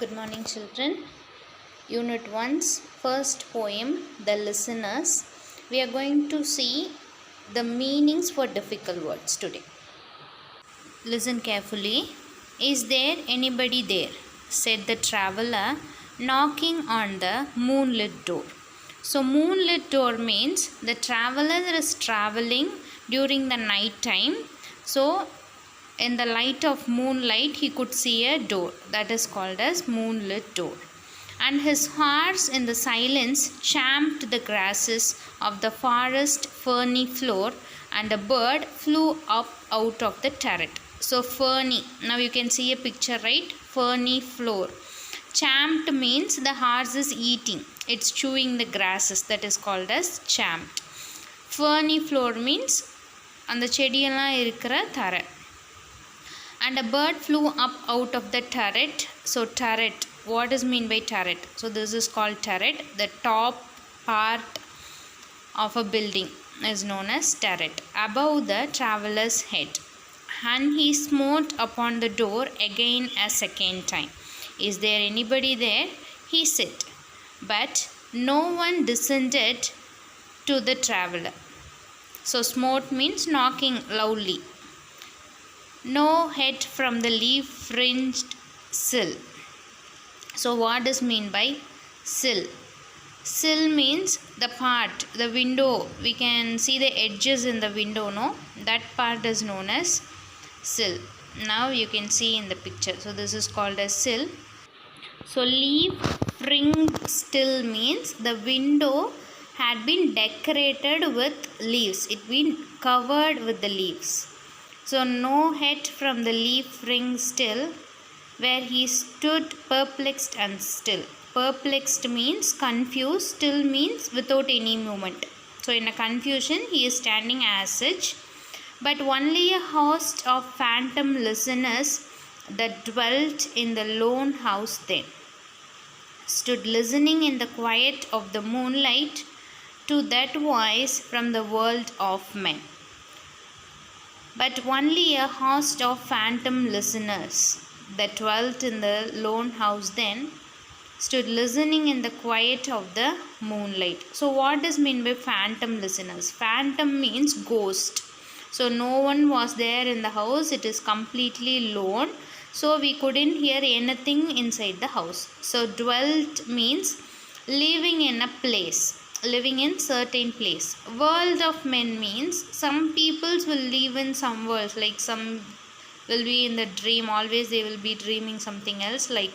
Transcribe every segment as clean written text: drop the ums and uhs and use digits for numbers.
Good morning, children. Unit 1's first poem, The Listeners. We are going to see the meanings for difficult words today. Listen carefully. Is there anybody there? Said the traveler, knocking on the moonlit door. So, moonlit door means the traveler is traveling during the night time. So, in the light of moonlight he could see a door, that is called as moonlit door. And his horse in the silence champed the grasses of the forest ferny floor, and a bird flew up out of the turret. So ferny, now you can see a picture, right? Ferny floor. Champed means the horse is eating, it's chewing the grasses, that is called as champed. Ferny floor means அந்த செடியெல்லாம் இருக்கிற தரை. And a bird flew up out of the turret. So turret, what is mean by turret? So this is called turret. The top part of a building is known as turret, above the traveller's head. And he smote upon the door again a second time. Is there anybody there? He said. But no one descended to the traveller. So smote means knocking loudly. No head from the leaf fringed sill. So what does mean by sill? Sill means the part, the window. We can see the edges in the window, no? That part is known as sill. Now you can see in the picture. So this is called as sill. So leaf fringed still means the window had been decorated with leaves. It been covered with the leaves. So no head from the leaf ring still, where he stood perplexed and still. Perplexed means confused, still means without any movement. So in a confusion he is standing as such. But only a host of phantom listeners that dwelt in the lone house then stood listening in the quiet of the moonlight to that voice from the world of men. But only a host of phantom listeners that dwelt in the lone house then stood listening in the quiet of the moonlight. So what does mean by phantom listeners? Phantom means ghost. So no one was there in the house. It is completely lone. So we couldn't hear anything inside the house. So dwelt means living in a place, living in certain place. World of men means some peoples will live in some worlds, like some will be in the dream, always they will be dreaming something else, like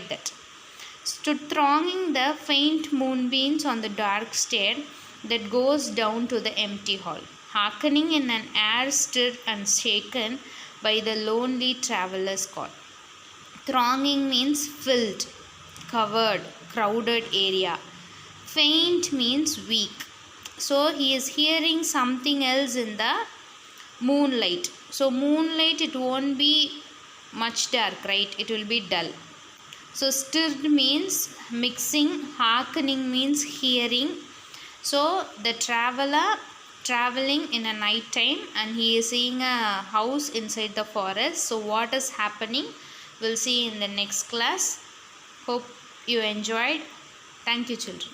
that. Stood thronging the faint moonbeams on the dark stair that goes down to the empty hall, hearkening in an air stirred and shaken by the lonely traveller's call. Thronging means filled, covered, crowded area. Faint means weak. So he is hearing something else in the moonlight. So moonlight, it won't be much dark, right? It will be dull. So stirred means mixing, hearkening means hearing. So the traveler traveling in a night time and he is seeing a house inside the forest. So what is happening, we'll see in the next class. Hope you enjoyed. Thank you, children.